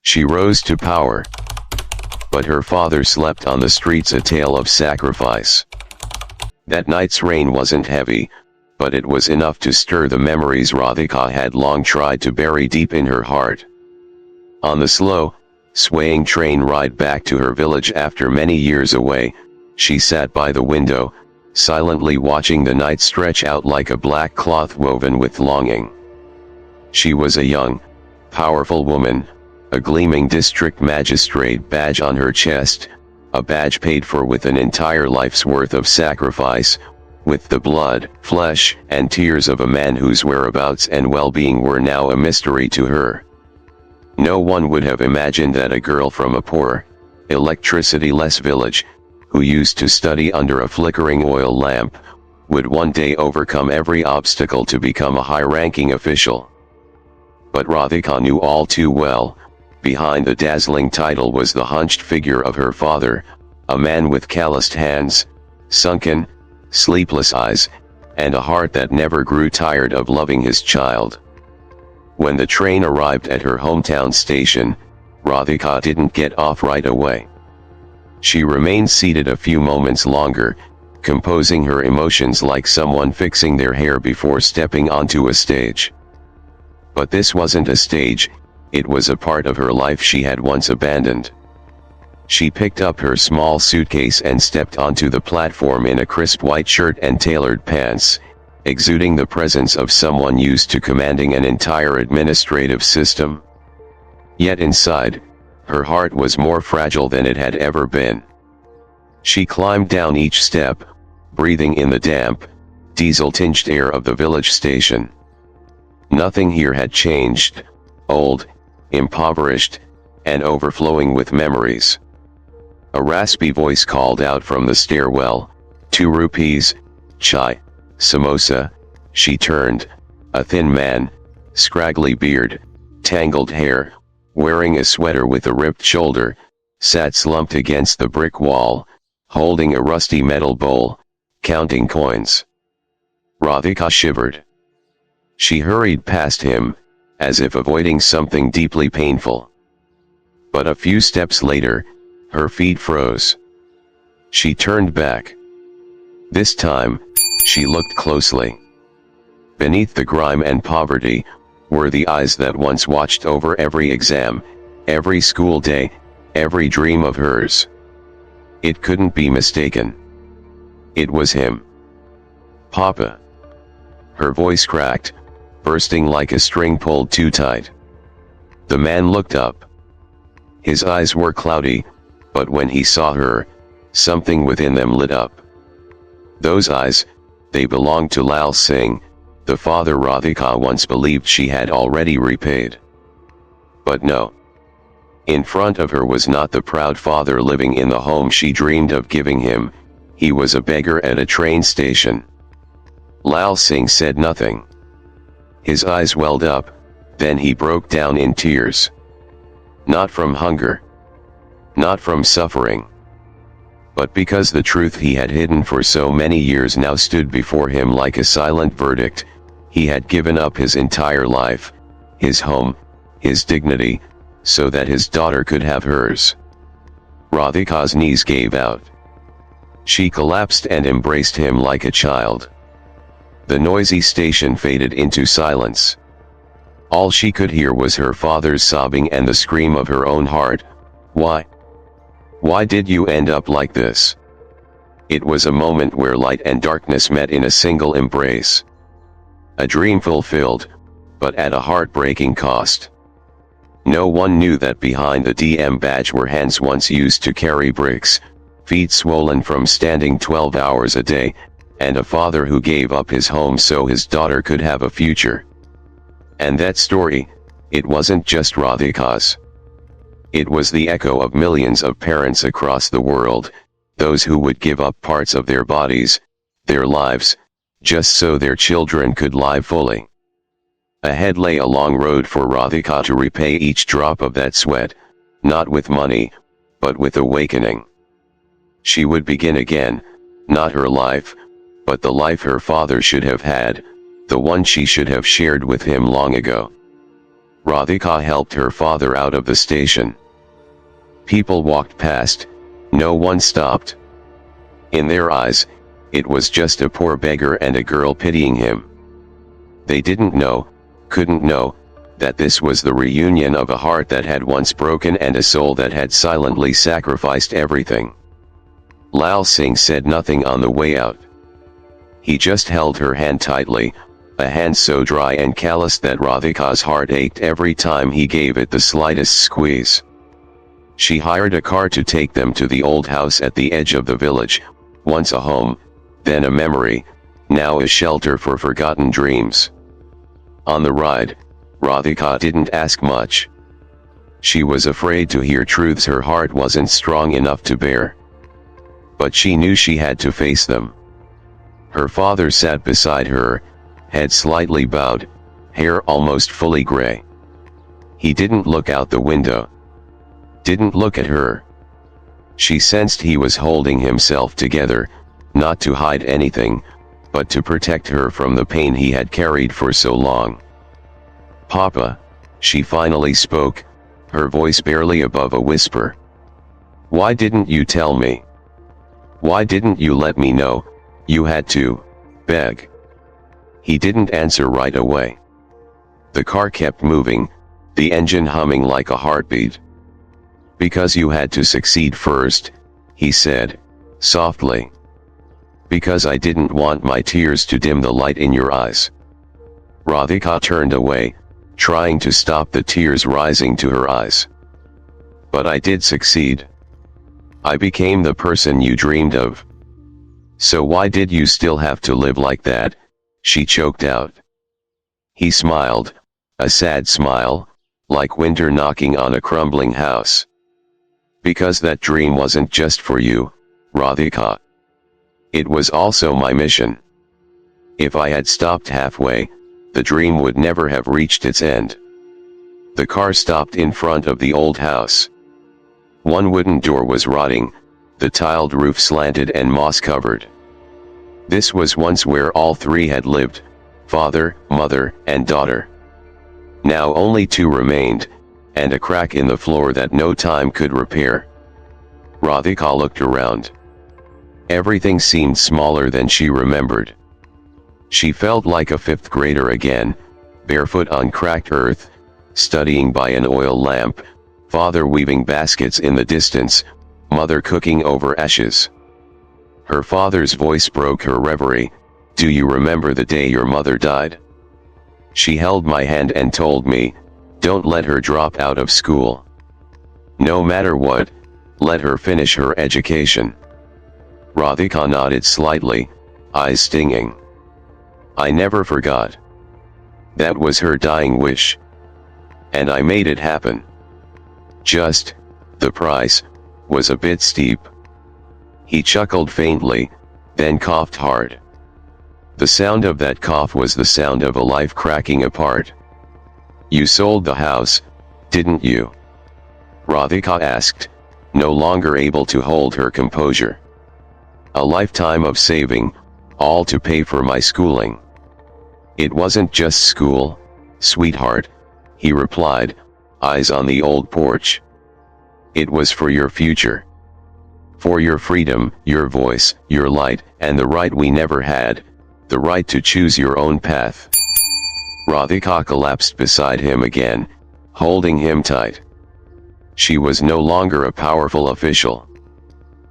She rose to power. But her father slept on the streets, a tale of sacrifice. That night's rain wasn't heavy, but it was enough to stir the memories Radhika had long tried to bury deep in her heart. On the slow, swaying train ride back to her village after many years away, she sat by the window, silently watching the night stretch out like a black cloth woven with longing. She was a young, powerful woman, a gleaming district magistrate badge on her chest, a badge paid for with an entire life's worth of sacrifice, with the blood, flesh, and tears of a man whose whereabouts and well-being were now a mystery to her. No one would have imagined that a girl from a poor, electricity-less village, who used to study under a flickering oil lamp, would one day overcome every obstacle to become a high-ranking official. But Radhika knew all too well, behind the dazzling title was the hunched figure of her father, a man with calloused hands, sunken, sleepless eyes, and a heart that never grew tired of loving his child. When the train arrived at her hometown station, Radhika didn't get off right away. She remained seated a few moments longer, composing her emotions like someone fixing their hair before stepping onto a stage. But this wasn't a stage, it was a part of her life she had once abandoned. She picked up her small suitcase and stepped onto the platform in a crisp white shirt and tailored pants, exuding the presence of someone used to commanding an entire administrative system. Yet inside, her heart was more fragile than it had ever been. She climbed down each step, breathing in the damp, diesel-tinged air of the village station. Nothing here had changed, old, impoverished, and overflowing with memories. A raspy voice called out from the stairwell, 2 rupees, chai, samosa. She turned. A thin man, scraggly beard, tangled hair, wearing a sweater with a ripped shoulder, sat slumped against the brick wall, holding a rusty metal bowl, counting coins. Radhika shivered. She hurried past him, as if avoiding something deeply painful. But a few steps later, her feet froze. She turned back. This time, she looked closely. Beneath the grime and poverty, were the eyes that once watched over every exam, every school day, every dream of hers. It couldn't be mistaken. It was him. Papa. Her voice cracked, bursting like a string pulled too tight. The man looked up. His eyes were cloudy, but when he saw her, something within them lit up. Those eyes, they belonged to Lal Singh, the father Radhika once believed she had already repaid. But no. In front of her was not the proud father living in the home she dreamed of giving him, he was a beggar at a train station. Lal Singh said nothing. His eyes welled up, then he broke down in tears. Not from hunger. Not from suffering. But because the truth he had hidden for so many years now stood before him like a silent verdict. He had given up his entire life, his home, his dignity, so that his daughter could have hers. Radhika's knees gave out. She collapsed and embraced him like a child. The noisy station faded into silence. All she could hear was her father's sobbing and the scream of her own heart. Why? Why did you end up like this? It was a moment where light and darkness met in a single embrace. A dream fulfilled, but at a heartbreaking cost. No one knew that behind the DM badge were hands once used to carry bricks, feet swollen from standing 12 hours a day, and a father who gave up his home so his daughter could have a future. And that story, it wasn't just Radhika's. It was the echo of millions of parents across the world, those who would give up parts of their bodies, their lives, just so their children could live fully. Ahead lay a long road for Radhika to repay each drop of that sweat, not with money, but with awakening. She would begin again, not her life, but the life her father should have had, the one she should have shared with him long ago. Radhika helped her father out of the station. People walked past, no one stopped. In their eyes, it was just a poor beggar and a girl pitying him. They didn't know, couldn't know, that this was the reunion of a heart that had once broken and a soul that had silently sacrificed everything. Lal Singh said nothing on the way out. He just held her hand tightly, a hand so dry and callous that Radhika's heart ached every time he gave it the slightest squeeze. She hired a car to take them to the old house at the edge of the village, once a home, then a memory, now a shelter for forgotten dreams. On the ride, Radhika didn't ask much. She was afraid to hear truths her heart wasn't strong enough to bear. But she knew she had to face them. Her father sat beside her, head slightly bowed, hair almost fully gray. He didn't look out the window. Didn't look at her. She sensed he was holding himself together, not to hide anything, but to protect her from the pain he had carried for so long. "Papa," she finally spoke, her voice barely above a whisper. "Why didn't you tell me? Why didn't you let me know? You had to beg." He didn't answer right away. The car kept moving, the engine humming like a heartbeat. "Because you had to succeed first," he said, softly. "Because I didn't want my tears to dim the light in your eyes." Radhika turned away, trying to stop the tears rising to her eyes. "But I did succeed. I became the person you dreamed of. So why did you still have to live like that?" she choked out. He smiled, a sad smile, like winter knocking on a crumbling house. "Because that dream wasn't just for you, Radhika. It was also my mission. If I had stopped halfway, the dream would never have reached its end." The car stopped in front of the old house. One wooden door was rotting, the tiled roof slanted and moss-covered. This was once where all three had lived, father, mother, and daughter. Now only two remained, and a crack in the floor that no time could repair. Radhika looked around. Everything seemed smaller than she remembered. She felt like a fifth grader again, barefoot on cracked earth, studying by an oil lamp, father weaving baskets in the distance, mother cooking over ashes. Her father's voice broke her reverie. "Do you remember the day your mother died? She held my hand and told me, 'Don't let her drop out of school. No matter what, let her finish her education.'" Radhika nodded slightly, eyes stinging. "I never forgot. That was her dying wish. And I made it happen. Just, the price was a bit steep." He chuckled faintly, then coughed hard. The sound of that cough was the sound of a life cracking apart. "You sold the house, didn't you?" Radhika asked, no longer able to hold her composure. "A lifetime of saving, all to pay for my schooling." "It wasn't just school, sweetheart," he replied, eyes on the old porch. "It was for your future. For your freedom, your voice, your light, and the right we never had, the right to choose your own path." Radhika collapsed beside him again, holding him tight. She was no longer a powerful official.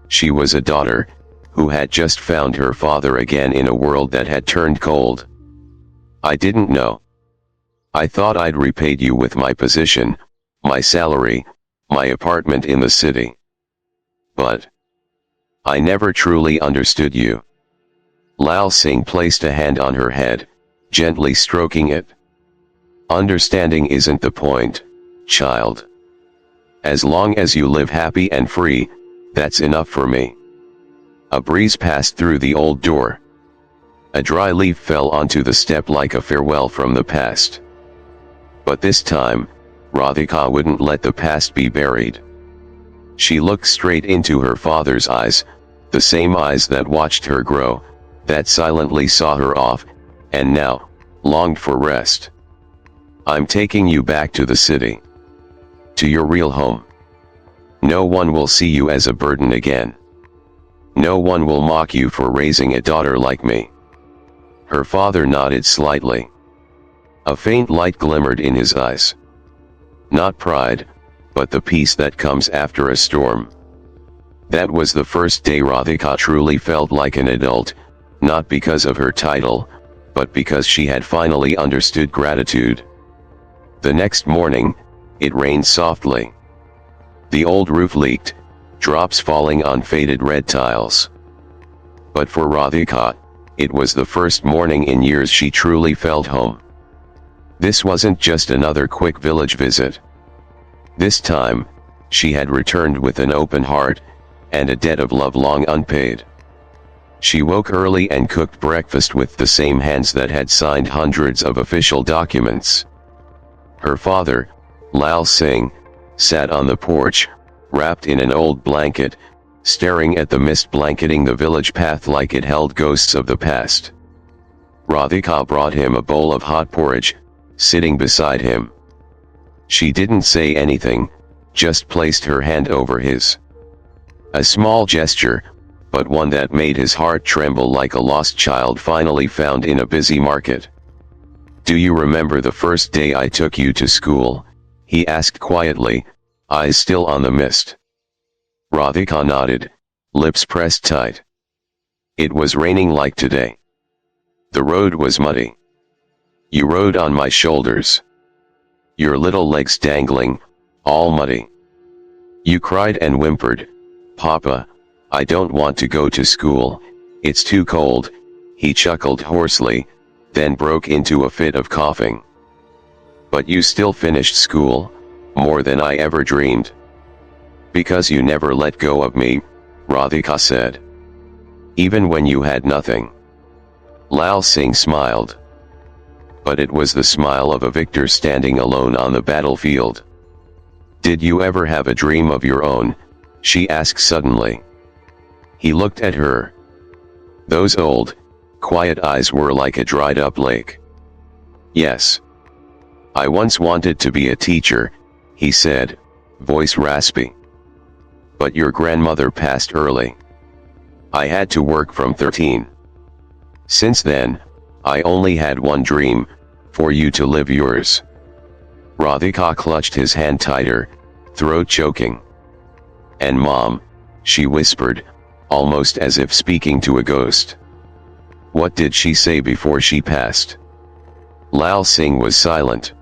She was a daughter, who had just found her father again in a world that had turned cold. "I didn't know. I thought I'd repaid you with my position, my salary, my apartment in the city. But I never truly understood you." Lal Singh placed a hand on her head, gently stroking it. "Understanding isn't the point, child. As long as you live happy and free, that's enough for me." A breeze passed through the old door. A dry leaf fell onto the step like a farewell from the past. But this time, Radhika wouldn't let the past be buried. She looked straight into her father's eyes, the same eyes that watched her grow, that silently saw her off, and now longed for rest. I'm taking you back to the city. To your real home. No one will see you as a burden again. No one will mock you for raising a daughter like me." Her father nodded slightly. A faint light glimmered in his eyes. Not pride, but the peace that comes after a storm. That was the first day Radhika truly felt like an adult, not because of her title, but because she had finally understood gratitude. The next morning, it rained softly. The old roof leaked, drops falling on faded red tiles. But for Radhika, it was the first morning in years she truly felt home. This wasn't just another quick village visit. This time, she had returned with an open heart, and a debt of love long unpaid. She woke early and cooked breakfast with the same hands that had signed hundreds of official documents. Her father, Lal Singh, sat on the porch, wrapped in an old blanket, staring at the mist blanketing the village path like it held ghosts of the past. Radhika brought him a bowl of hot porridge, sitting beside him. She didn't say anything, just placed her hand over his. A small gesture, but one that made his heart tremble like a lost child finally found in a busy market. "Do you remember the first day I took you to school?" he asked quietly, eyes still on the mist. Radhika nodded, lips pressed tight. "It was raining like today. The road was muddy. You rode on my shoulders. Your little legs dangling, all muddy. You cried and whimpered, 'Papa, I don't want to go to school, it's too cold.'" He chuckled hoarsely, then broke into a fit of coughing. "But you still finished school, more than I ever dreamed." "Because you never let go of me," Radhika said. "Even when you had nothing." Lal Singh smiled. But it was the smile of a victor standing alone on the battlefield. "Did you ever have a dream of your own?" she asked suddenly. He looked at her. Those old, quiet eyes were like a dried-up lake. "Yes. I once wanted to be a teacher," he said, voice raspy. "But your grandmother passed early. I had to work from 13. Since then, I only had one dream, for you to live yours." Radhika clutched his hand tighter, throat choking. "And Mom," she whispered, almost as if speaking to a ghost. "What did she say before she passed?" Lal Singh was silent.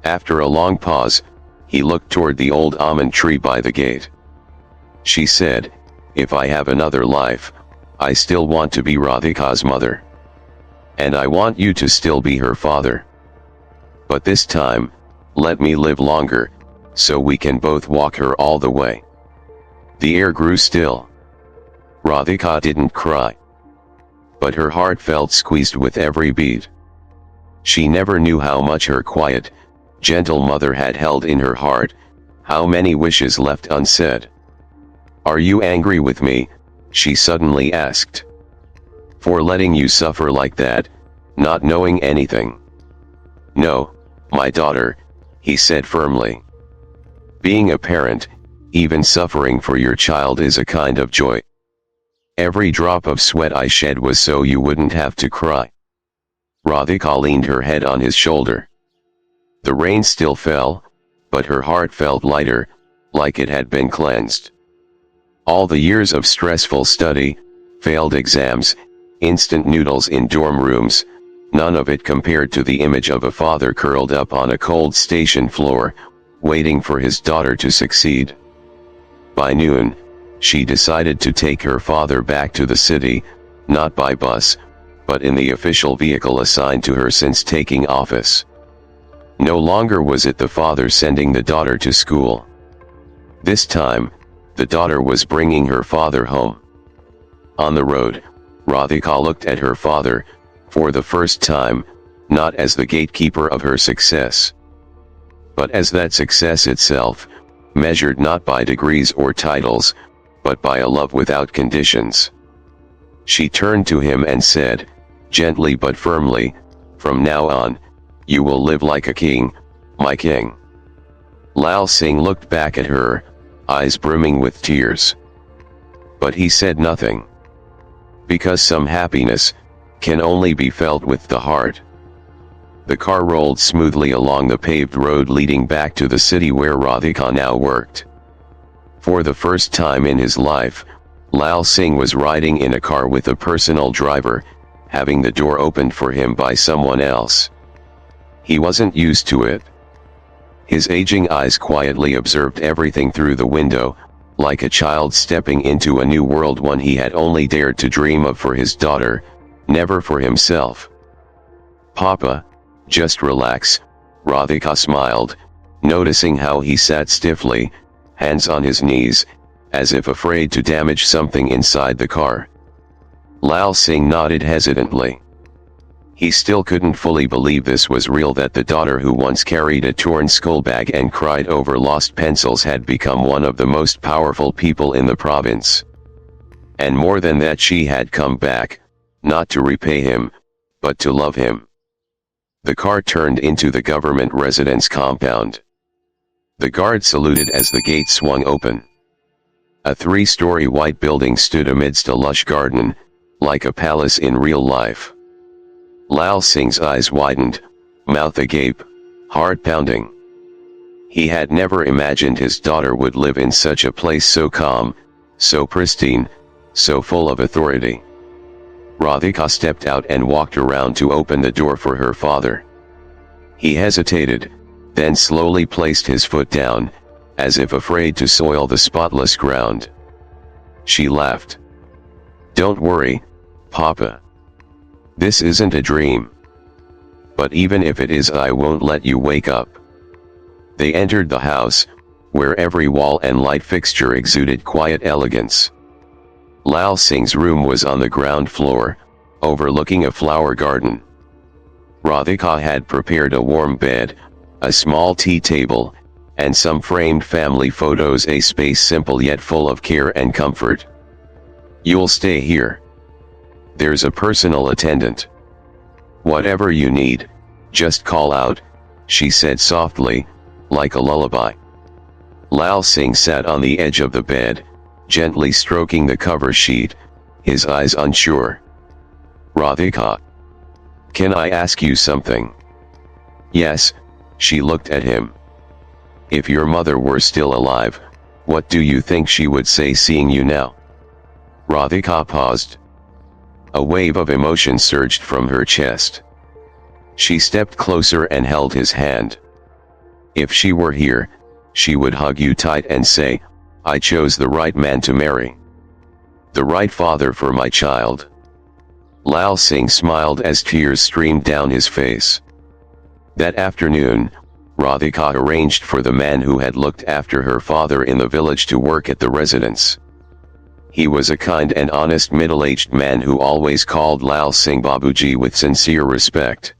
After a long pause, he looked toward the old almond tree by the gate. "She said, if I have another life, I still want to be Radhika's mother. And I want you to still be her father. But this time, let me live longer, so we can both walk her all the way." The air grew still. Radhika didn't cry. But her heart felt squeezed with every beat. She never knew how much her quiet, gentle mother had held in her heart, how many wishes left unsaid. "Are you angry with me?" she suddenly asked. "For letting you suffer like that, not knowing anything?" "No, my daughter," he said firmly. "Being a parent, even suffering for your child, is a kind of joy. Every drop of sweat I shed was so you wouldn't have to cry." Radhika leaned her head on his shoulder. The rain still fell, but her heart felt lighter, like it had been cleansed. All the years of stressful study, failed exams, instant noodles in dorm rooms, none of it compared to the image of a father curled up on a cold station floor, waiting for his daughter to succeed. By noon, she decided to take her father back to the city, not by bus, but in the official vehicle assigned to her since taking office. No longer was it the father sending the daughter to school. This time, the daughter was bringing her father home. On the road, Radhika looked at her father, for the first time, not as the gatekeeper of her success, but as that success itself, measured not by degrees or titles, but by a love without conditions. She turned to him and said, gently but firmly, "From now on, You will live like a king, my king." Lal Singh looked back at her, eyes brimming with tears. But he said nothing. Because some happiness can only be felt with the heart. The car rolled smoothly along the paved road leading back to the city where Radhika now worked. For the first time in his life, Lal Singh was riding in a car with a personal driver, having the door opened for him by someone else. He wasn't used to it. His aging eyes quietly observed everything through the window, like a child stepping into a new world, one he had only dared to dream of for his daughter, never for himself. "Papa, just relax," Radhika smiled, noticing how he sat stiffly, hands on his knees, as if afraid to damage something inside the car. Lal Singh nodded hesitantly. He still couldn't fully believe this was real, that the daughter who once carried a torn school bag and cried over lost pencils had become one of the most powerful people in the province. And more than that, she had come back, not to repay him, but to love him. The car turned into the government residence compound. The guard saluted as the gate swung open. A 3-story white building stood amidst a lush garden, like a palace in real life. Lal Singh's eyes widened, mouth agape, heart pounding. He had never imagined his daughter would live in such a place, so calm, so pristine, so full of authority. Radhika stepped out and walked around to open the door for her father. He hesitated, then slowly placed his foot down, as if afraid to soil the spotless ground. She laughed. "Don't worry, Papa. This isn't a dream. But even if it is, I won't let you wake up." They entered the house, where every wall and light fixture exuded quiet elegance. Lal Singh's room was on the ground floor, overlooking a flower garden. Radhika had prepared a warm bed, a small tea table, and some framed family photos, a space simple yet full of care and comfort. "You'll stay here. There's a personal attendant. Whatever you need, just call out," she said softly, like a lullaby. Lal Singh sat on the edge of the bed, gently stroking the cover sheet, his eyes unsure. "Radhika, can I ask you something?" "Yes," she looked at him. "If your mother were still alive, what do you think she would say seeing you now?" Radhika paused. A wave of emotion surged from her chest. She stepped closer and held his hand. "If she were here, she would hug you tight and say, 'I chose the right man to marry. The right father for my child.'" Lal Singh smiled as tears streamed down his face. That afternoon, Radhika arranged for the man who had looked after her father in the village to work at the residence. He was a kind and honest middle-aged man who always called Lal Singh Babuji with sincere respect.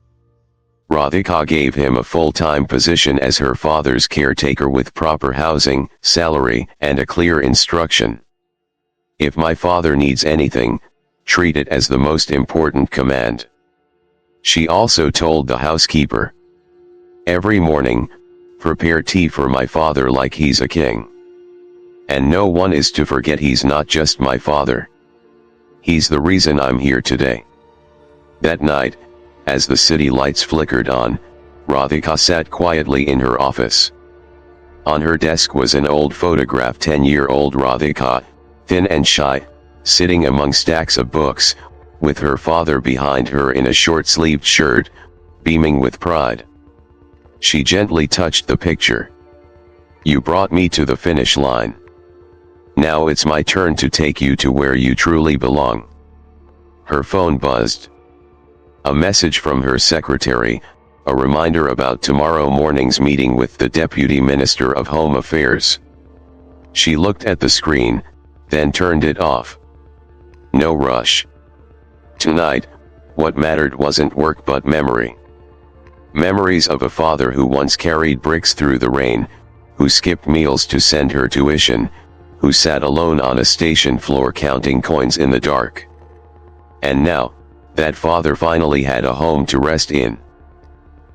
Radhika gave him a full-time position as her father's caretaker with proper housing, salary, and a clear instruction. "If my father needs anything, treat it as the most important command." She also told the housekeeper, "Every morning, prepare tea for my father like he's a king. And no one is to forget he's not just my father. He's the reason I'm here today." That night, as the city lights flickered on, Radhika sat quietly in her office. On her desk was an old photograph, 10-year-old Radhika, thin and shy, sitting among stacks of books, with her father behind her in a short-sleeved shirt, beaming with pride. She gently touched the picture. "You brought me to the finish line. Now it's my turn to take you to where you truly belong." Her phone buzzed. A message from her secretary, a reminder about tomorrow morning's meeting with the Deputy Minister of Home Affairs. She looked at the screen, then turned it off. No rush. Tonight, what mattered wasn't work but memory. Memories of a father who once carried bricks through the rain, who skipped meals to send her tuition, who sat alone on a station floor counting coins in the dark. And now, that father finally had a home to rest in.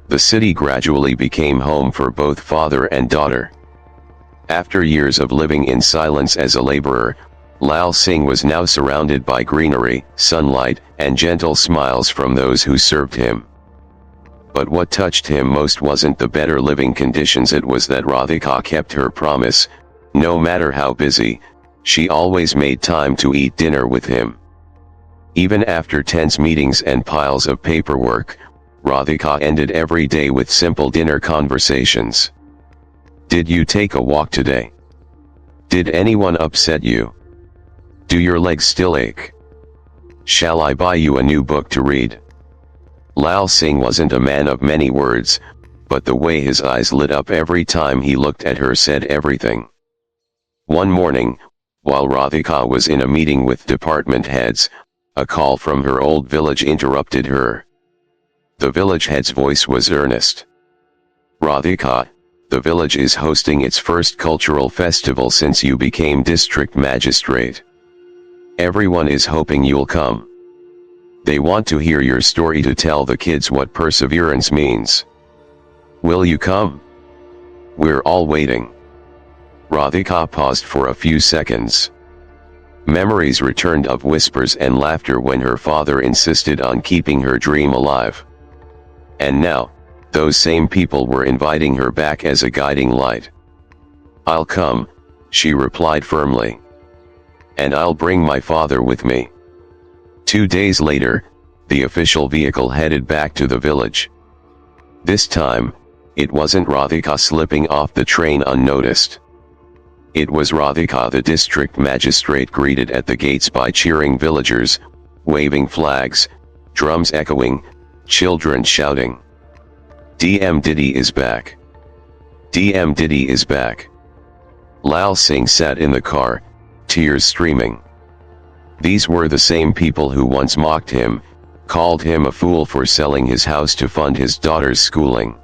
The city gradually became home for both father and daughter. After years of living in silence as a laborer, Lal Singh was now surrounded by greenery, sunlight, and gentle smiles from those who served him. But what touched him most wasn't the better living conditions, it was that Radhika kept her promise. No matter how busy, she always made time to eat dinner with him. Even after tense meetings and piles of paperwork, Radhika ended every day with simple dinner conversations. Did you take a walk today? Did anyone upset you? Do your legs still ache? Shall I buy you a new book to read? Lal Singh wasn't a man of many words, but the way his eyes lit up every time he looked at her said everything. One morning, while Radhika was in a meeting with department heads, a call from her old village interrupted her. The village head's voice was earnest. Radhika, the village is hosting its first cultural festival since you became District Magistrate. Everyone is hoping you'll come. They want to hear your story to tell the kids what perseverance means. Will you come? We're all waiting. Radhika paused for a few seconds. Memories returned of whispers and laughter when her father insisted on keeping her dream alive. And now, those same people were inviting her back as a guiding light. I'll come, she replied firmly. And I'll bring my father with me. 2 days later, the official vehicle headed back to the village. This time, it wasn't Radhika slipping off the train unnoticed. It was Radhika the district magistrate greeted at the gates by cheering villagers, waving flags, drums echoing, children shouting. DM Diddy is back. DM Diddy is back. Lal Singh sat in the car, tears streaming. These were the same people who once mocked him, called him a fool for selling his house to fund his daughter's schooling.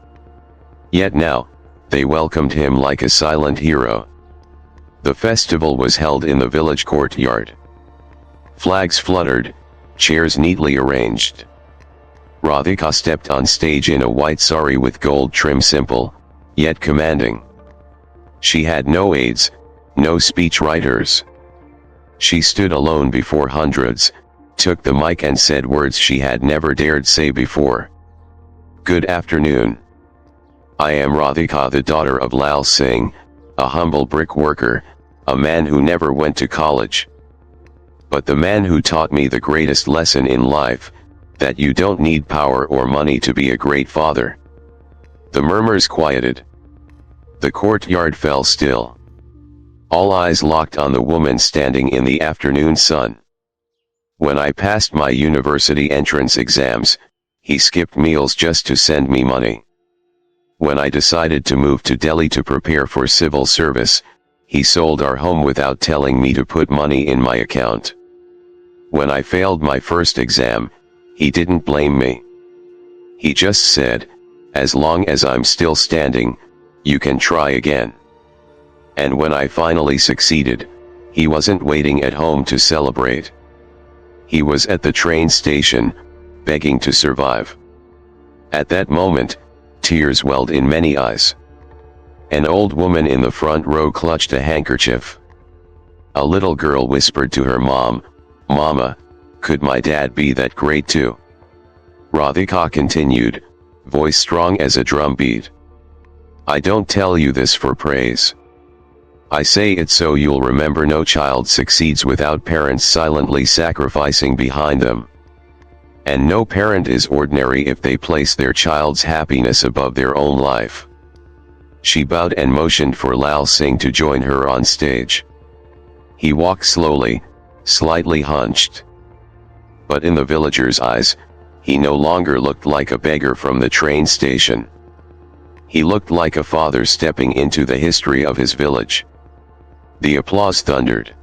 Yet now, they welcomed him like a silent hero. The festival was held in the village courtyard. Flags fluttered, chairs neatly arranged. Radhika stepped on stage in a white sari with gold trim, simple, yet commanding. She had no aides, no speech writers. She stood alone before hundreds, took the mic and said words she had never dared say before. Good afternoon. I am Radhika, the daughter of Lal Singh, a humble brick worker, a man who never went to college. But the man who taught me the greatest lesson in life, that you don't need power or money to be a great father. The murmurs quieted. The courtyard fell still. All eyes locked on the woman standing in the afternoon sun. When I passed my university entrance exams, he skipped meals just to send me money. When I decided to move to Delhi to prepare for civil service, he sold our home without telling me to put money in my account. When I failed my first exam, he didn't blame me. He just said, as long as I'm still standing, you can try again. And when I finally succeeded, he wasn't waiting at home to celebrate. He was at the train station, begging to survive. At that moment, tears welled in many eyes. An old woman in the front row clutched a handkerchief. A little girl whispered to her mom, "Mama, could my dad be that great too?" Radhika continued, voice strong as a drum beat. I don't tell you this for praise. I say it so you'll remember no child succeeds without parents silently sacrificing behind them. And no parent is ordinary if they place their child's happiness above their own life. She bowed and motioned for Lal Singh to join her on stage. He walked slowly, slightly hunched. But in the villagers' eyes, he no longer looked like a beggar from the train station. He looked like a father stepping into the history of his village. The applause thundered.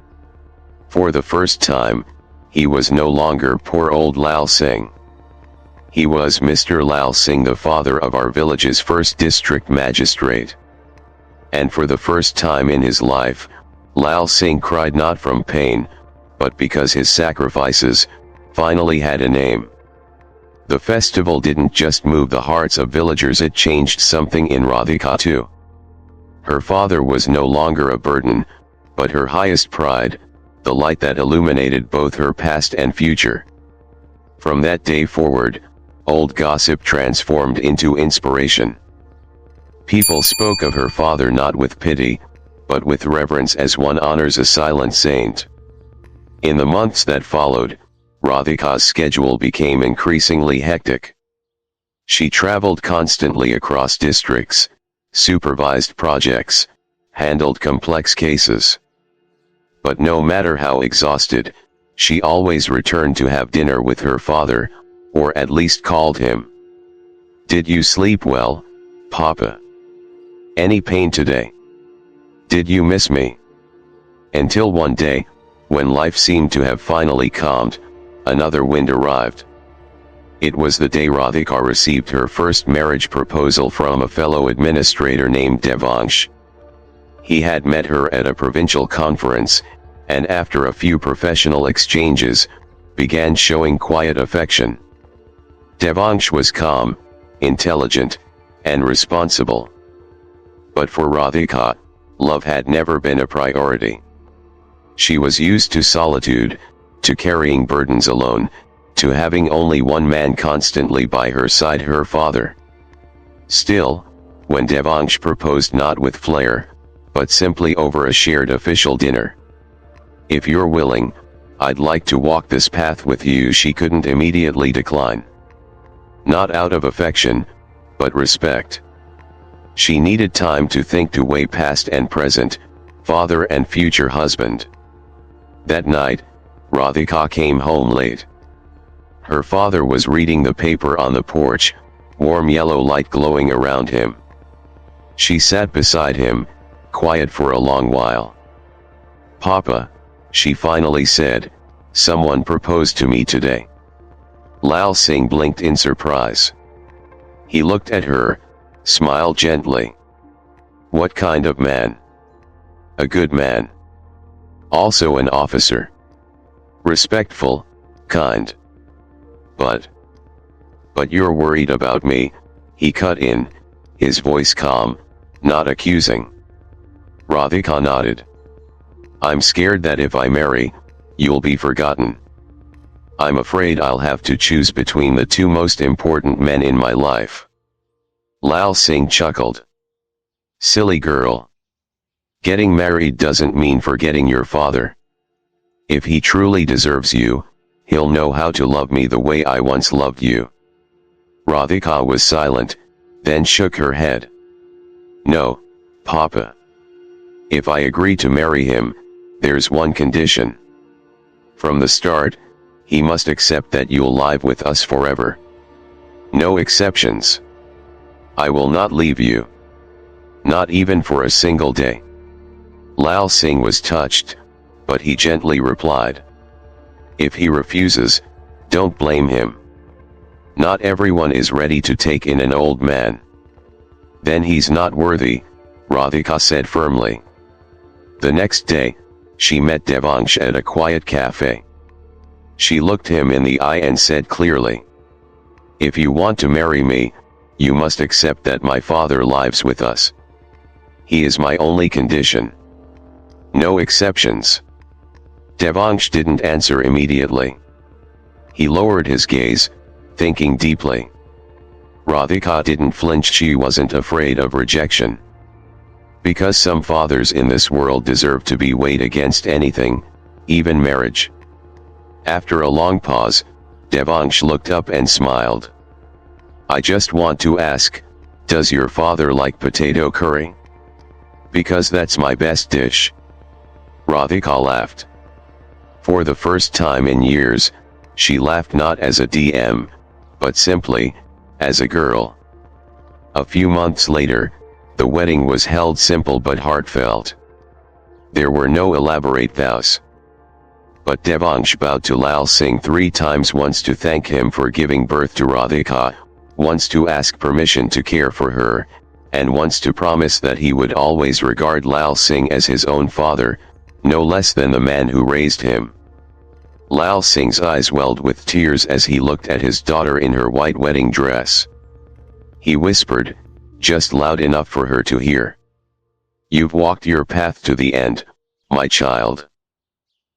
For the first time, he was no longer poor old Lal Singh. He was Mr. Lal Singh, the father of our village's first district magistrate. And for the first time in his life, Lal Singh cried not from pain, but because his sacrifices finally had a name. The festival didn't just move the hearts of villagers, it changed something in Radhika too. Her father was no longer a burden, but her highest pride, the light that illuminated both her past and future. From that day forward, old gossip transformed into inspiration. People spoke of her father not with pity, but with reverence, as one honors a silent saint. In the months that followed, Radhika's schedule became increasingly hectic. She traveled constantly across districts, supervised projects, handled complex cases. But no matter how exhausted, she always returned to have dinner with her father, or at least called him. "Did you sleep well, Papa? Any pain today? Did you miss me?" Until one day, when life seemed to have finally calmed, another wind arrived. It was the day Radhika received her first marriage proposal from a fellow administrator named Devansh. He had met her at a provincial conference, and after a few professional exchanges, began showing quiet affection. Devansh was calm, intelligent, and responsible. But for Radhika, love had never been a priority. She was used to solitude, to carrying burdens alone, to having only one man constantly by her side, her father. Still, when Devansh proposed not with flair, but simply over a shared official dinner. "If you're willing, I'd like to walk this path with you," she couldn't immediately decline. Not out of affection, but respect. She needed time to think, to weigh past and present, father and future husband. That night, Radhika came home late. Her father was reading the paper on the porch, warm yellow light glowing around him. She sat beside him, quiet for a long while. "Papa," she finally said, "someone proposed to me today." Lal Singh blinked in surprise. He looked at her, smiled gently. "What kind of man?" "A good man. Also an officer. Respectful, kind. But you're worried about me," he cut in, his voice calm, not accusing. Radhika nodded. "I'm scared that if I marry, you'll be forgotten. I'm afraid I'll have to choose between the two most important men in my life." Lal Singh chuckled. "Silly girl. Getting married doesn't mean forgetting your father. If he truly deserves you, he'll know how to love me the way I once loved you." Radhika was silent, then shook her head. "No, Papa. If I agree to marry him, there's one condition. From the start, he must accept that you'll live with us forever. No exceptions. I will not leave you. Not even for a single day." Lal Singh was touched, but he gently replied, "If he refuses, don't blame him. Not everyone is ready to take in an old man." "Then he's not worthy," Radhika said firmly. The next day, she met Devansh at a quiet cafe. She looked him in the eye and said clearly, "If you want to marry me, you must accept that my father lives with us. He is my only condition. No exceptions." Devansh didn't answer immediately. He lowered his gaze, thinking deeply. Radhika didn't flinch. She wasn't afraid of rejection. Because some fathers in this world deserve to be weighed against anything, even marriage. After a long pause, Devansh looked up and smiled. "I just want to ask, does your father like potato curry? Because that's my best dish." Radhika laughed. For the first time in years, she laughed not as a DM, but simply, as a girl. A few months later, the wedding was held simple but heartfelt. There were no elaborate vows. But Devansh bowed to Lal Singh 3 times, once to thank him for giving birth to Radhika, once to ask permission to care for her, and once to promise that he would always regard Lal Singh as his own father, no less than the man who raised him. Lal Singh's eyes welled with tears as he looked at his daughter in her white wedding dress. He whispered, just loud enough for her to hear. "You've walked your path to the end, my child.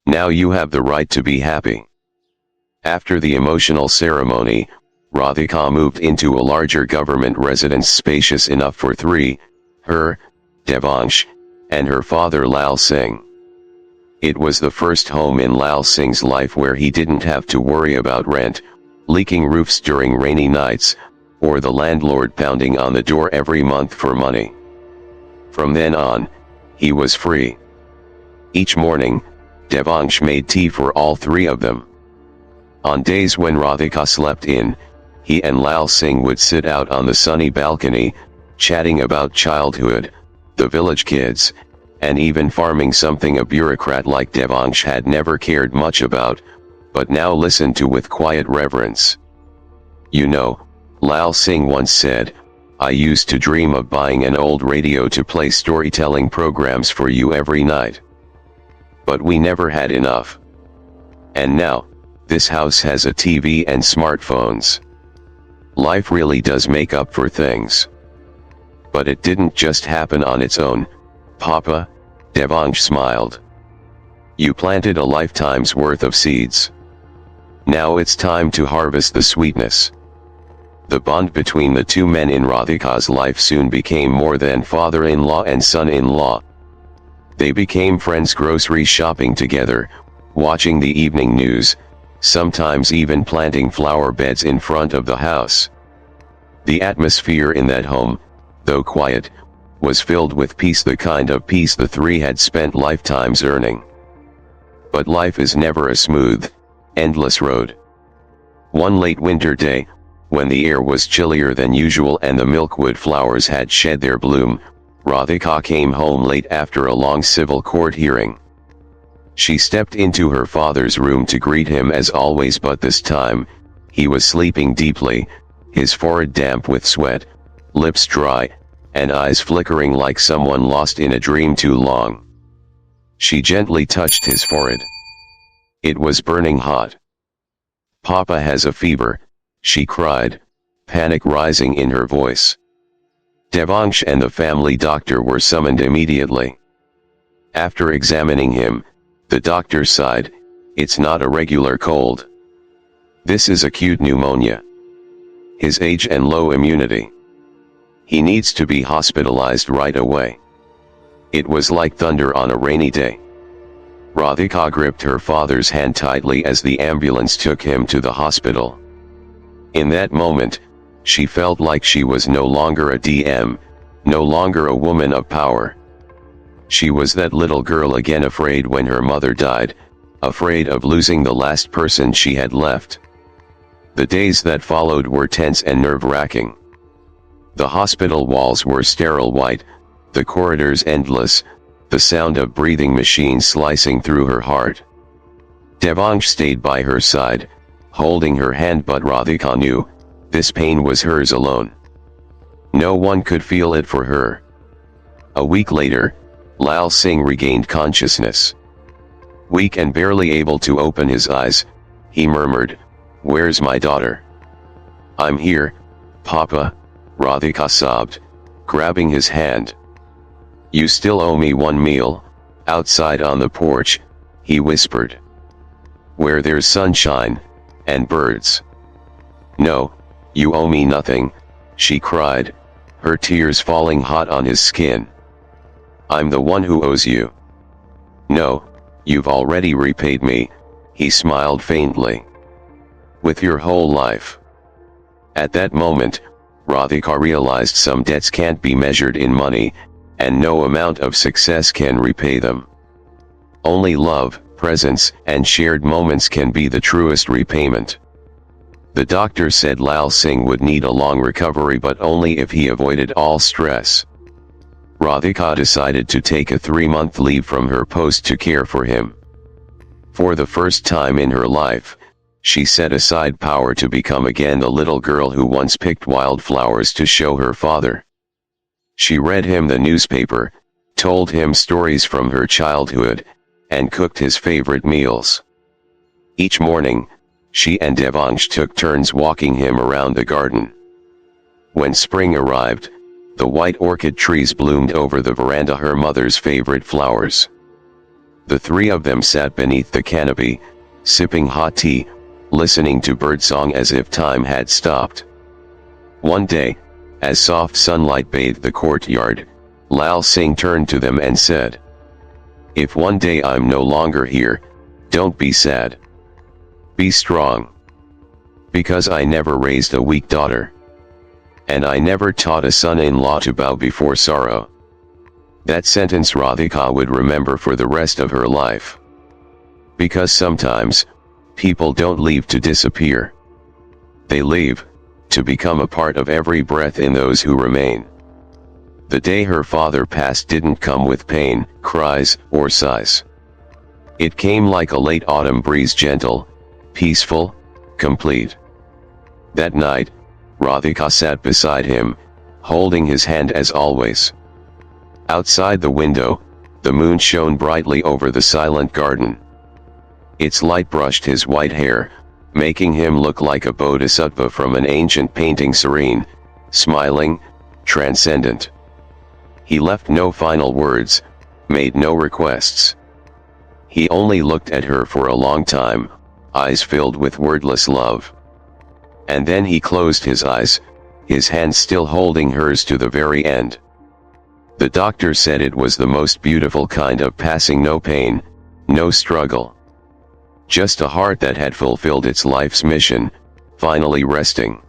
Now you have the right to be happy." After the emotional ceremony, Radhika moved into a larger government residence spacious enough for three, her, Devansh, and her father Lal Singh. It was the first home in Lal Singh's life where he didn't have to worry about rent, leaking roofs during rainy nights, or the landlord pounding on the door every month for money. From then on, he was free. Each morning, Devansh made tea for all three of them. On days when Radhika slept in, he and Lal Singh would sit out on the sunny balcony, chatting about childhood, the village kids, and even farming, something a bureaucrat like Devansh had never cared much about, but now listened to with quiet reverence. "You know," Lal Singh once said, "I used to dream of buying an old radio to play storytelling programs for you every night. But we never had enough. And now, this house has a TV and smartphones. Life really does make up for things." "But it didn't just happen on its own, Papa," Devansh smiled. "You planted a lifetime's worth of seeds. Now it's time to harvest the sweetness." The bond between the two men in Radhika's life soon became more than father-in-law and son-in-law. They became friends, grocery shopping together, watching the evening news, sometimes even planting flower beds in front of the house. The atmosphere in that home, though quiet, was filled with peace, the kind of peace the three had spent lifetimes earning. But life is never a smooth, endless road. One late winter day, when the air was chillier than usual and the milkwood flowers had shed their bloom, Radhika came home late after a long civil court hearing. She stepped into her father's room to greet him as always, but this time, he was sleeping deeply, his forehead damp with sweat, lips dry, and eyes flickering like someone lost in a dream too long. She gently touched his forehead. It was burning hot. "Papa has a fever," she cried, panic rising in her voice. Devansh and the family doctor were summoned immediately. After examining him, the doctor sighed, "It's not a regular cold. This is acute pneumonia. His age and low immunity. He needs to be hospitalized right away." It was like thunder on a rainy day. Radhika gripped her father's hand tightly as the ambulance took him to the hospital. In that moment, she felt like she was no longer a DM, no longer a woman of power. She was that little girl again, afraid when her mother died, afraid of losing the last person she had left. The days that followed were tense and nerve-wracking. The hospital walls were sterile white, the corridors endless, the sound of breathing machines slicing through her heart. Devansh stayed by her side, holding her hand, but Radhika knew, this pain was hers alone. No one could feel it for her. A week later, Lal Singh regained consciousness. Weak and barely able to open his eyes, he murmured, "Where's my daughter?" "I'm here, Papa," Radhika sobbed, grabbing his hand. "You still owe me one meal, outside on the porch," he whispered. "Where there's sunshine, and birds." "No, you owe me nothing," she cried, her tears falling hot on his skin. "I'm the one who owes you." "No, you've already repaid me," he smiled faintly. "With your whole life." At that moment, Radhika realized some debts can't be measured in money, and no amount of success can repay them. Only love, presence, and shared moments can be the truest repayment. The doctor said Lal Singh would need a long recovery, but only if he avoided all stress. Radhika decided to take a 3-month leave from her post to care for him. For the first time in her life, she set aside power to become again the little girl who once picked wildflowers to show her father. She read him the newspaper, told him stories from her childhood, and cooked his favorite meals. Each morning, she and Devansh took turns walking him around the garden. When spring arrived, the white orchid trees bloomed over the veranda, her mother's favorite flowers. The three of them sat beneath the canopy, sipping hot tea, listening to birdsong as if time had stopped. One day, as soft sunlight bathed the courtyard, Lal Singh turned to them and said, "If one day I'm no longer here, don't be sad. Be strong. Because I never raised a weak daughter. And I never taught a son-in-law to bow before sorrow." That sentence Radhika would remember for the rest of her life. Because sometimes, people don't leave to disappear. They leave, to become a part of every breath in those who remain. The day her father passed didn't come with pain, cries, or sighs. It came like a late autumn breeze, gentle, peaceful, complete. That night, Radhika sat beside him, holding his hand as always. Outside the window, the moon shone brightly over the silent garden. Its light brushed his white hair, making him look like a bodhisattva from an ancient painting, serene, smiling, transcendent. He left no final words, made no requests. He only looked at her for a long time, eyes filled with wordless love. And then he closed his eyes, his hand still holding hers to the very end. The doctor said it was the most beautiful kind of passing, no pain, no struggle. Just a heart that had fulfilled its life's mission, finally resting.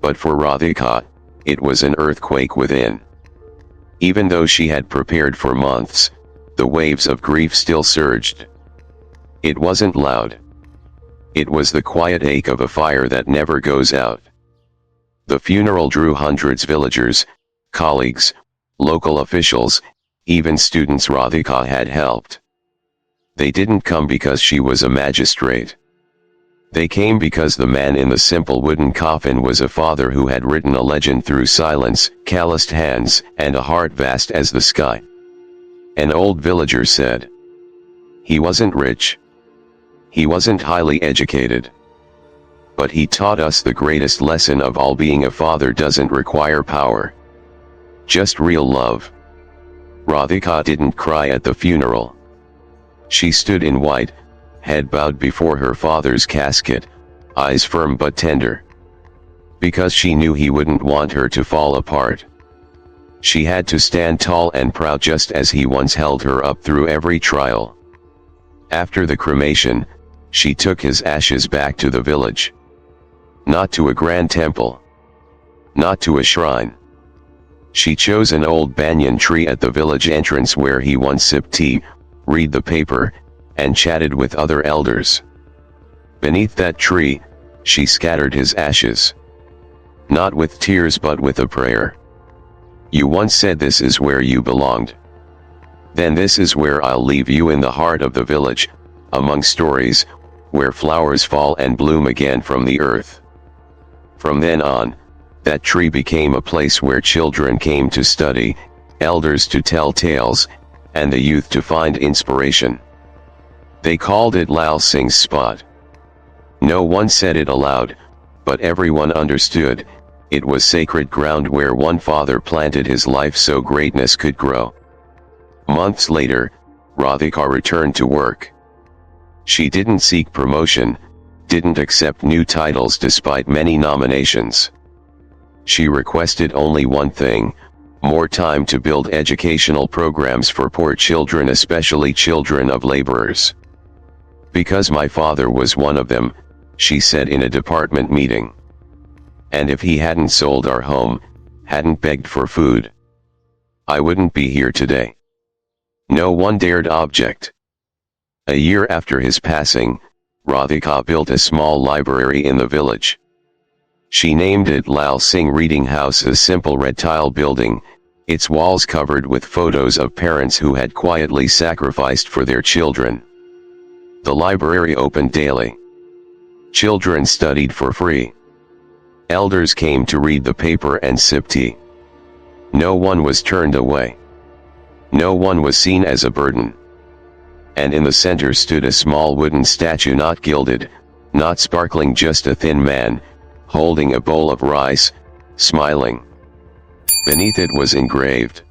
But for Radhika, it was an earthquake within. Even though she had prepared for months, the waves of grief still surged. It wasn't loud. It was the quiet ache of a fire that never goes out. The funeral drew hundreds, villagers, colleagues, local officials, even students Radhika had helped. They didn't come because she was a magistrate. They came because the man in the simple wooden coffin was a father who had written a legend through silence, calloused hands, and a heart vast as the sky. An old villager said. He wasn't rich. He wasn't highly educated. But he taught us the greatest lesson of all: being a father doesn't require power. Just real love. Radhika didn't cry at the funeral. She stood in white, head bowed before her father's casket, eyes firm but tender. Because she knew he wouldn't want her to fall apart. She had to stand tall and proud just as he once held her up through every trial. After the cremation, she took his ashes back to the village. Not to a grand temple. Not to a shrine. She chose an old banyan tree at the village entrance where he once sipped tea, read the paper, and chatted with other elders. Beneath that tree, she scattered his ashes. Not with tears but with a prayer. You once said this is where you belonged. Then this is where I'll leave you, in the heart of the village, among stories, where flowers fall and bloom again from the earth. From then on, that tree became a place where children came to study, elders to tell tales, and the youth to find inspiration. They called it Lal Singh's spot. No one said it aloud, but everyone understood. It was sacred ground where one father planted his life so greatness could grow. Months later, Radhika returned to work. She didn't seek promotion, didn't accept new titles despite many nominations. She requested only one thing: more time to build educational programs for poor children, especially children of laborers. Because my father was one of them, she said in a department meeting. And if he hadn't sold our home, hadn't begged for food, I wouldn't be here today. No one dared object. A year after his passing, Radhika built a small library in the village. She named it Lal Singh Reading House, a simple red tile building, its walls covered with photos of parents who had quietly sacrificed for their children. The library opened daily. Children studied for free. Elders came to read the paper and sip tea. No one was turned away. No one was seen as a burden. and in the center stood a small wooden statue, not gilded, not sparkling, just a thin man, holding a bowl of rice, smiling. Beneath it was engraved,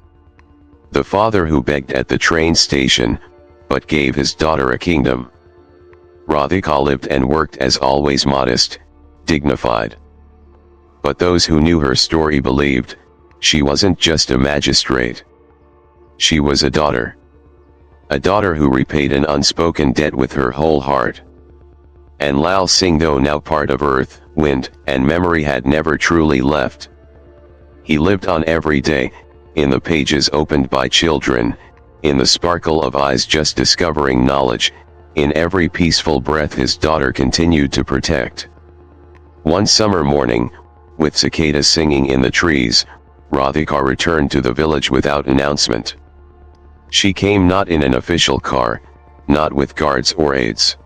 "The father who begged at the train station, but gave his daughter a kingdom." Radhika lived and worked as always, modest, dignified. But those who knew her story believed, she wasn't just a magistrate. She was a daughter. A daughter who repaid an unspoken debt with her whole heart. And Lal Singh, though now part of earth, wind, and memory, had never truly left. He lived on every day, in the pages opened by children, in the sparkle of eyes just discovering knowledge, in every peaceful breath his daughter continued to protect. One summer morning, with cicadas singing in the trees, Radhika returned to the village without announcement. She came not in an official car, not with guards or aides.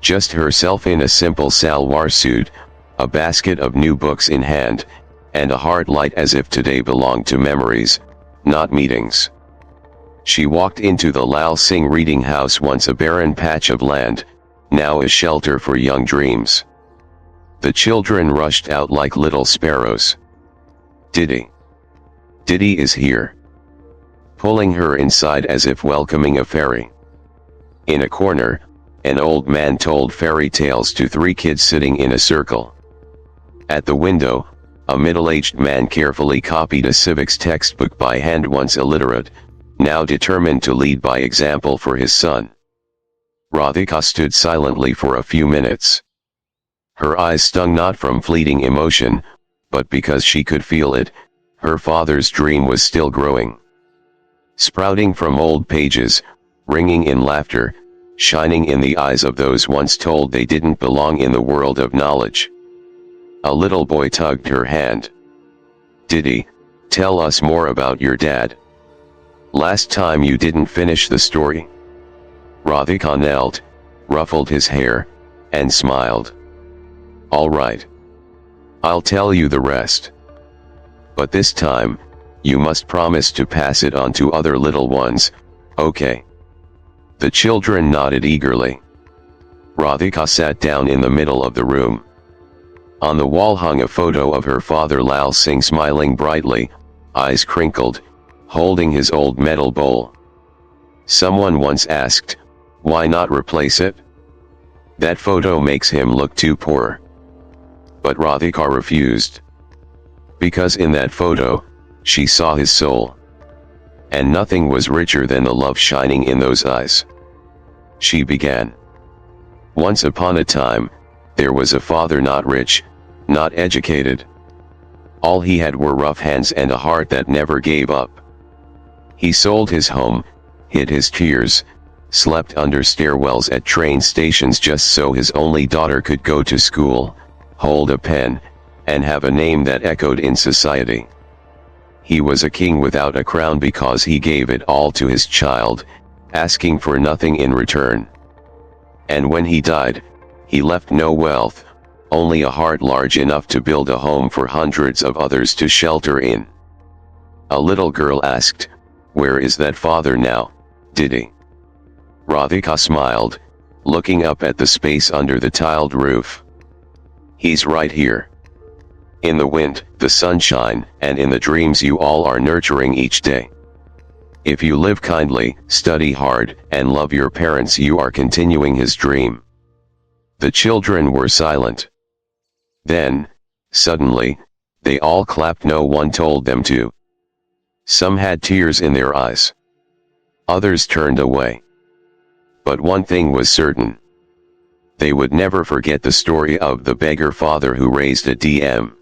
Just herself, in a simple salwar suit, a basket of new books in hand, and a heart light as if today belonged to memories, not meetings. She walked into the Lal Singh reading house, once a barren patch of land, now a shelter for young dreams. The children rushed out like little sparrows. Didi. Didi is here. Pulling her inside as if welcoming a fairy. In a corner, an old man told fairy tales to three kids sitting in a circle. At the window, a middle-aged man carefully copied a civics textbook by hand, once illiterate, now determined to lead by example for his son. Radhika stood silently for a few minutes. Her eyes stung not from fleeting emotion, but because she could feel it, her father's dream was still growing. Sprouting from old pages, ringing in laughter, shining in the eyes of those once told they didn't belong in the world of knowledge. A little boy tugged her hand. "Didi, tell us more about your dad. Last time you didn't finish the story." Radhika knelt, ruffled his hair, and smiled. "All right. I'll tell you the rest. But this time, you must promise to pass it on to other little ones, okay?" The children nodded eagerly. Radhika sat down in the middle of the room. On the wall hung a photo of her father Lal Singh, smiling brightly, eyes crinkled, holding his old metal bowl. Someone once asked, "Why not replace it? That photo makes him look too poor." But Radhika refused. Because in that photo, she saw his soul. And nothing was richer than the love shining in those eyes. She began. Once upon a time, there was a father not rich, not educated. All he had were rough hands and a heart that never gave up. He sold his home, hid his tears, slept under stairwells at train stations just so his only daughter could go to school, hold a pen, and have a name that echoed in society. He was a king without a crown because he gave it all to his child, asking for nothing in return. And when he died, he left no wealth, only a heart large enough to build a home for hundreds of others to shelter in. A little girl asked, "Where is that father now, Didi?" Radhika smiled, looking up at the space under the tiled roof. "He's right here. In the wind, the sunshine, and in the dreams you all are nurturing each day. If you live kindly, study hard, and love your parents, you are continuing his dream." The children were silent. Then, suddenly, they all clapped. No one told them to. Some had tears in their eyes. Others turned away. But one thing was certain. They would never forget the story of the beggar father who raised a DM.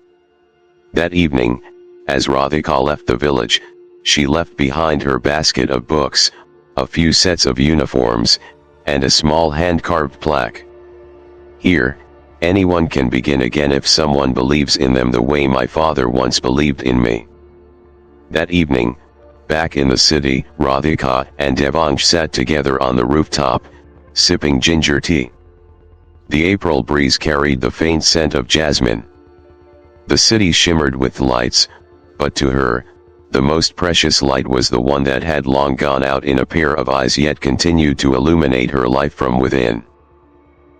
That evening, as Radhika left the village, she left behind her basket of books, a few sets of uniforms, and a small hand-carved plaque. "Here, anyone can begin again if someone believes in them the way my father once believed in me." That evening, back in the city, Radhika and Devansh sat together on the rooftop, sipping ginger tea. The April breeze carried the faint scent of jasmine. The city shimmered with lights, but to her, the most precious light was the one that had long gone out in a pair of eyes yet continued to illuminate her life from within.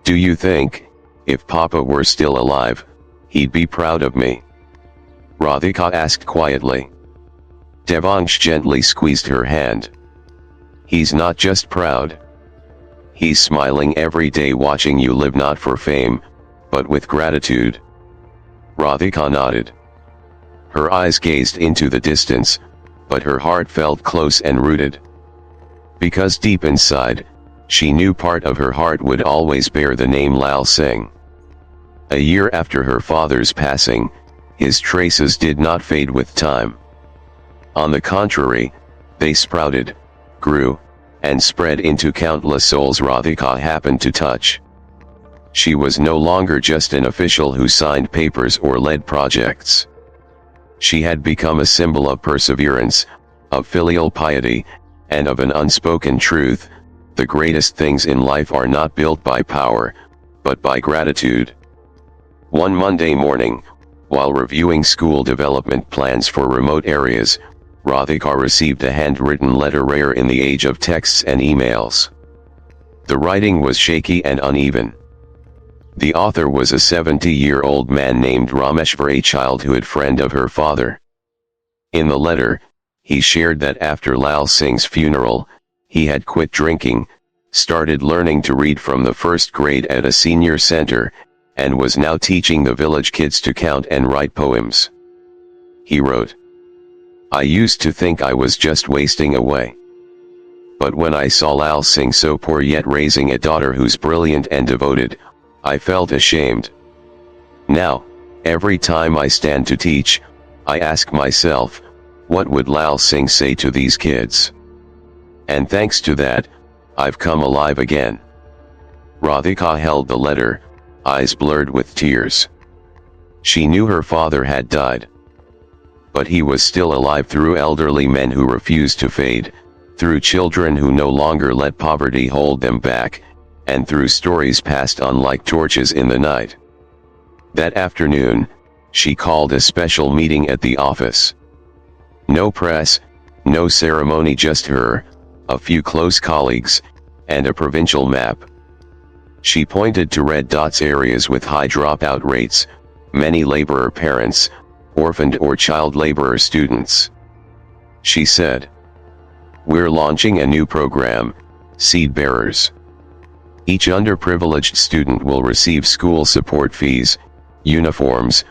"Do you think, if Papa were still alive, he'd be proud of me?" Radhika asked quietly. Devansh gently squeezed her hand. "He's not just proud. He's smiling every day watching you live not for fame, but with gratitude." Radhika nodded. Her eyes gazed into the distance, but her heart felt close and rooted. Because deep inside, she knew part of her heart would always bear the name Lal Singh. A year after her father's passing, his traces did not fade with time. On the contrary, they sprouted, grew, and spread into countless souls Radhika happened to touch. She was no longer just an official who signed papers or led projects. She had become a symbol of perseverance, of filial piety, and of an unspoken truth: the greatest things in life are not built by power, but by gratitude. One Monday morning, while reviewing school development plans for remote areas, Radhika received a handwritten letter rare in the age of texts and emails. The writing was shaky and uneven. The author was a 70-year-old man named Rameshwar, a childhood friend of her father. In the letter, he shared that after Lal Singh's funeral, he had quit drinking, started learning to read from the first grade at a senior center, and was now teaching the village kids to count and write poems. He wrote, "I used to think I was just wasting away. But when I saw Lal Singh so poor yet raising a daughter who's brilliant and devoted, I felt ashamed. Now, every time I stand to teach, I ask myself, what would Lal Singh say to these kids? And thanks to that, I've come alive again." Radhika held the letter, eyes blurred with tears. She knew her father had died. But he was still alive through elderly men who refused to fade, through children who no longer let poverty hold them back, and through stories passed on like torches in the night. That afternoon, she called a special meeting at the office. No press, no ceremony, just her, a few close colleagues, and a provincial map. She pointed to red dots, areas with high dropout rates, many laborer parents, orphaned or child laborer students. She said, "We're launching a new program, Seed Bearers. Each underprivileged student will receive school support fees, uniforms,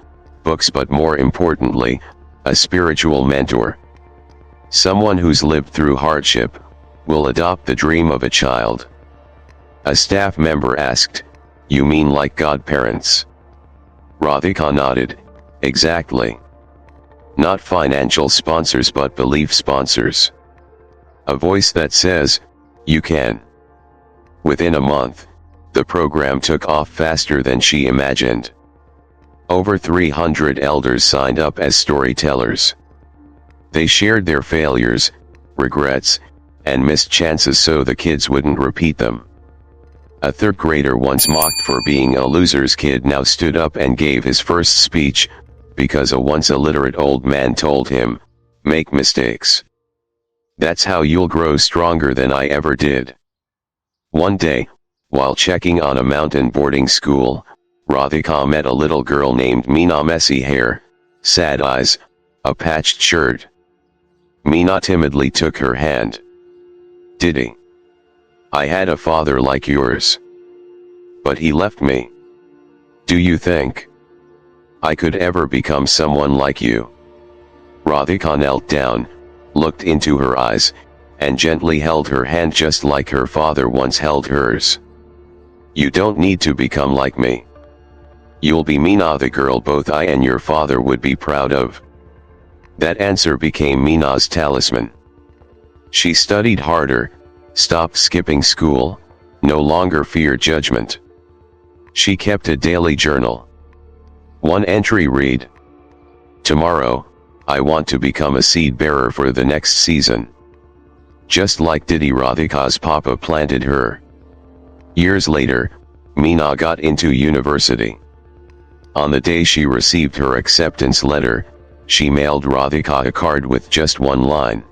books, but more importantly, a spiritual mentor. Someone who's lived through hardship, will adopt the dream of a child." A staff member asked, "You mean like godparents?" Radhika nodded, "Exactly. Not financial sponsors but belief sponsors. A voice that says, you can." Within a month, the program took off faster than she imagined. Over 300 elders signed up as storytellers. They shared their failures, regrets, and missed chances so the kids wouldn't repeat them. A third grader, once mocked for being a loser's kid, now stood up and gave his first speech, because a once illiterate old man told him, "Make mistakes. That's how you'll grow stronger than I ever did." One day, while checking on a mountain boarding school, Radhika met a little girl named Meena. Messy hair, sad eyes, a patched shirt. Meena timidly took her hand. "Didi, I had a father like yours. But he left me. Do you think I could ever become someone like you?" Radhika knelt down, looked into her eyes, and gently held her hand just like her father once held hers. "You don't need to become like me. You'll be Meena, the girl both I and your father would be proud of." That answer became Meena's talisman. She studied harder, stopped skipping school, no longer feared judgment. She kept a daily journal. One entry read, "Tomorrow, I want to become a seed bearer for the next season." Just like Didi, Radhika's papa planted her. Years later, Meena got into university. On the day she received her acceptance letter, she mailed Radhika a card with just one line.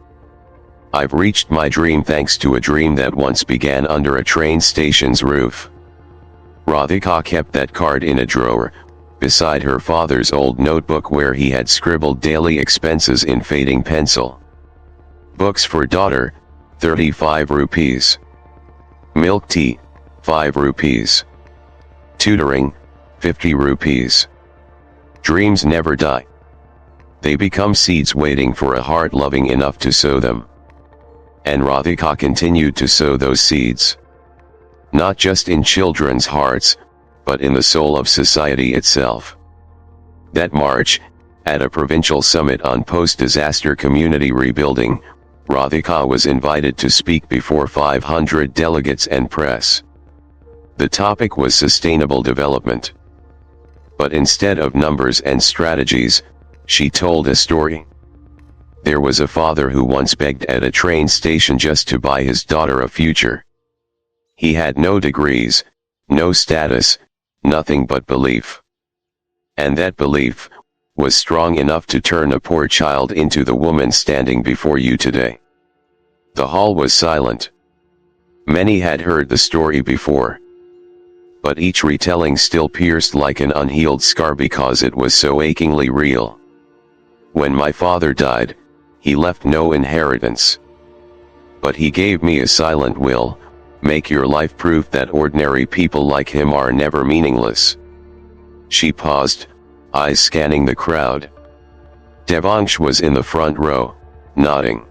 "I've reached my dream thanks to a dream that once began under a train station's roof." Radhika kept that card in a drawer, beside her father's old notebook where he had scribbled daily expenses in fading pencil. Books for daughter, 35 rupees. Milk tea, 5 rupees. Tutoring, 50 rupees. Dreams never die. They become seeds waiting for a heart loving enough to sow them. And Radhika continued to sow those seeds. Not just in children's hearts, but in the soul of society itself. That March, at a provincial summit on post-disaster community rebuilding, Radhika was invited to speak before 500 delegates and press. The topic was sustainable development. But instead of numbers and strategies, she told a story. There was a father who once begged at a train station just to buy his daughter a future. He had no degrees, no status, nothing but belief. And that belief was strong enough to turn a poor child into the woman standing before you today. The hall was silent. Many had heard the story before. But each retelling still pierced like an unhealed scar because it was so achingly real. "When my father died, he left no inheritance. But he gave me a silent will, make your life proof that ordinary people like him are never meaningless." She paused, eyes scanning the crowd. Devansh was in the front row, nodding.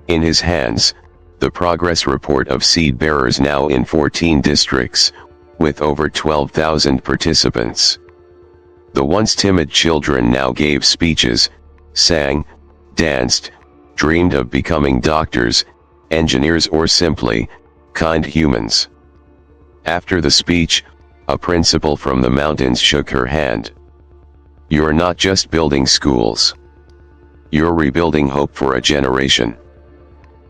In his hands, the progress report of seed bearers now in 14 districts, with over 12,000 participants. The once timid children now gave speeches, sang, danced, dreamed of becoming doctors, engineers or simply, kind humans. After the speech, a principal from the mountains shook her hand. "You're not just building schools. You're rebuilding hope for a generation.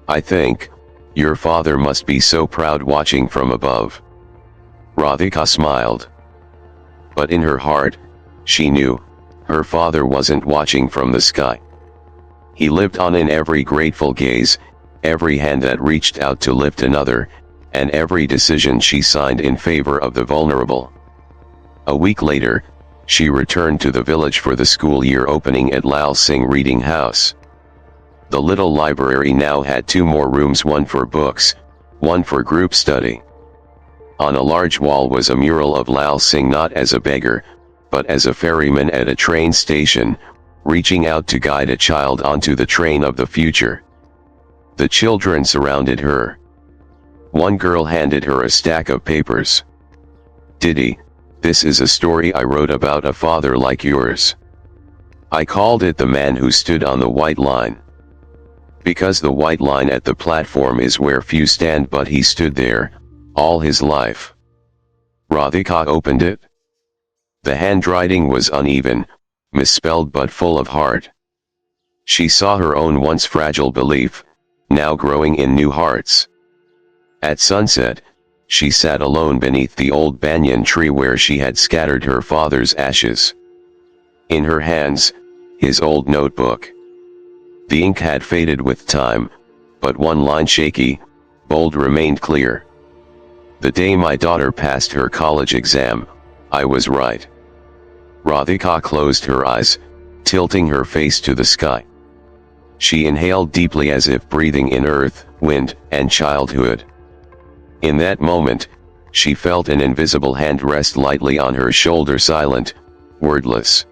I think, your father must be so proud watching from above." Radhika smiled. But in her heart, she knew, her father wasn't watching from the sky. He lived on in every grateful gaze, every hand that reached out to lift another, and every decision she signed in favor of the vulnerable. A week later, she returned to the village for the school year opening at Lal Singh Reading House. The little library now had 2 more rooms, one for books, one for group study. On a large wall was a mural of Lal Singh not as a beggar, but as a ferryman at a train station, reaching out to guide a child onto the train of the future. The children surrounded her. One girl handed her a stack of papers. "Didi, this is a story I wrote about a father like yours. I called it The Man Who Stood on the White Line. Because the white line at the platform is where few stand, but he stood there, all his life." Radhika opened it. The handwriting was uneven, misspelled but full of heart. She saw her own once fragile belief, now growing in new hearts. At sunset, she sat alone beneath the old banyan tree where she had scattered her father's ashes. In her hands, his old notebook. The ink had faded with time, but one line shaky, bold remained clear. "The day my daughter passed her college exam, I was right." Radhika closed her eyes, tilting her face to the sky. She inhaled deeply as if breathing in earth, wind, and childhood. In that moment, she felt an invisible hand rest lightly on her shoulder, silent, wordless.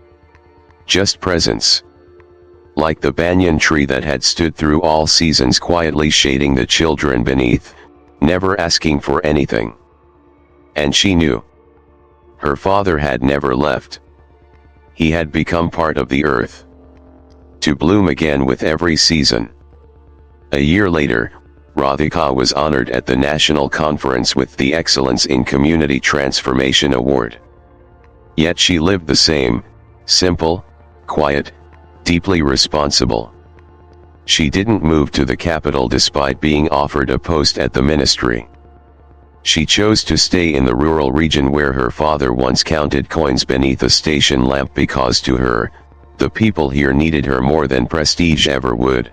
Just presence. Like the banyan tree that had stood through all seasons, quietly shading the children beneath, never asking for anything. And she knew. Her father had never left. He had become part of the earth, to bloom again with every season. A year later, Radhika was honored at the national conference with the Excellence in Community Transformation Award. Yet she lived the same, simple, quiet, deeply responsible. She didn't move to the capital despite being offered a post at the ministry. She chose to stay in the rural region where her father once counted coins beneath a station lamp because to her, The people here needed her more than prestige ever would.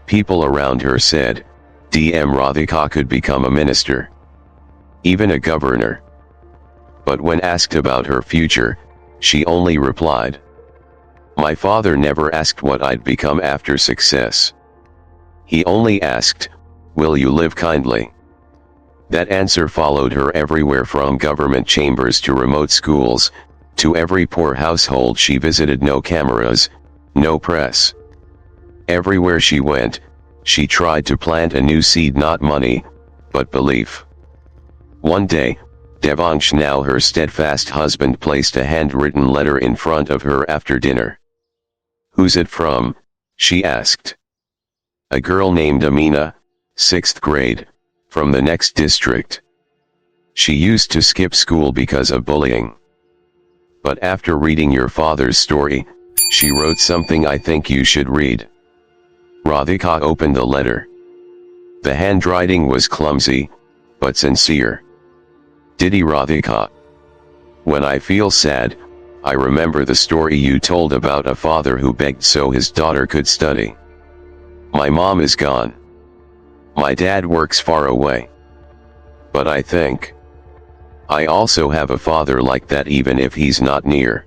People around her said, DM Radhika could become a minister. Even a governor. But when asked about her future, she only replied, "My father never asked what I'd become after success. He only asked, will you live kindly?" That answer followed her everywhere, from government chambers to remote schools, to every poor household she visited. No cameras, no press. Everywhere she went, she tried to plant a new seed, not money, but belief. One day, Devansh, now her steadfast husband, placed a handwritten letter in front of her after dinner. "Who's it from?" she asked. "A girl named Amina, 6th grade, from the next district. She used to skip school because of bullying. But after reading your father's story, she wrote something I think you should read." Radhika opened the letter. The handwriting was clumsy, but sincere. "Didi Radhika. When I feel sad, I remember the story you told about a father who begged so his daughter could study. My mom is gone. My dad works far away. But I think I also have a father like that, even if he's not near.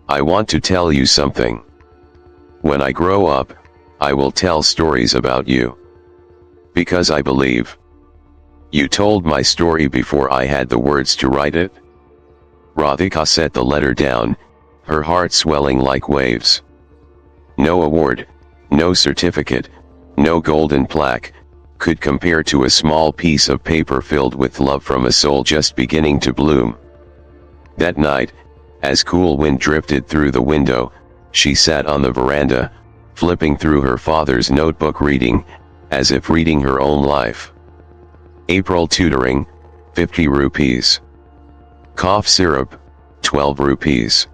I want to tell you something. When I grow up, I will tell stories about you. Because I believe you told my story before I had the words to write it." Radhika set the letter down, her heart swelling like waves. No award, no certificate, no golden plaque, could compare to a small piece of paper filled with love from a soul just beginning to bloom. That night, as cool wind drifted through the window, she sat on the veranda, flipping through her father's notebook, reading, as if reading her own life. April tutoring, 50 rupees. Cough syrup, 12 rupees.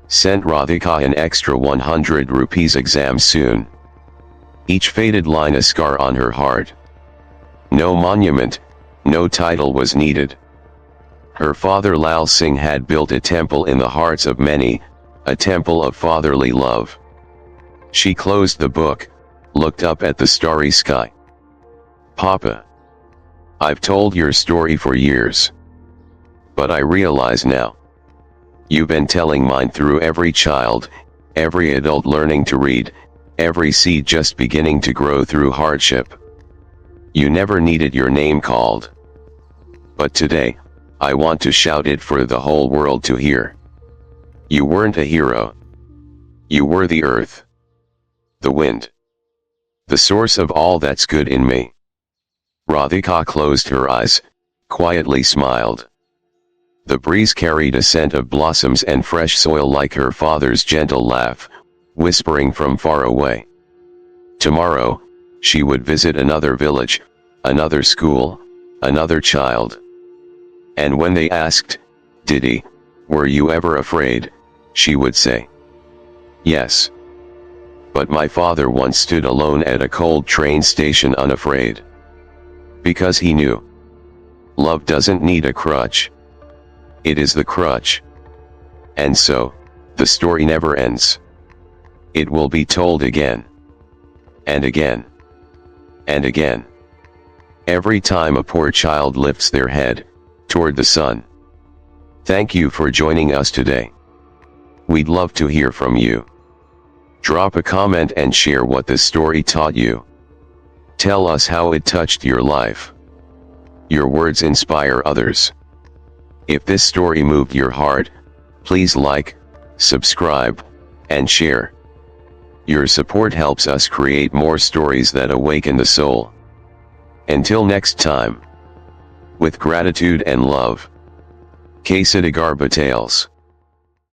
Sent Radhika an extra 100 rupees. Exam soon. Each faded line a scar on her heart. No monument, no title was needed. Her father Lal Singh had built a temple in the hearts of many, a temple of fatherly love. She closed the book, looked up at the starry sky. "Papa, I've told your story for years. But I realize now. You've been telling mine through every child, every adult learning to read, every seed just beginning to grow through hardship. You never needed your name called. But today, I want to shout it for the whole world to hear. You weren't a hero. You were the earth. The wind. The source of all that's good in me." Radhika closed her eyes, quietly smiled. The breeze carried a scent of blossoms and fresh soil, like her father's gentle laugh, whispering from far away. Tomorrow, she would visit another village, another school, another child. And when they asked, "Didi, were you ever afraid?" she would say, "Yes. But my father once stood alone at a cold train station unafraid. Because he knew. Love doesn't need a crutch. It is the crutch." And so, the story never ends. It will be told again. And again. And again. Every time a poor child lifts their head toward the sun. Thank you for joining us today. We'd love to hear from you. Drop a comment and share what this story taught you. Tell us how it touched your life. Your words inspire others. If this story moved your heart, please like, subscribe, and share. Your support helps us create more stories that awaken the soul. Until next time. With gratitude and love. Ksitigarbha Tales.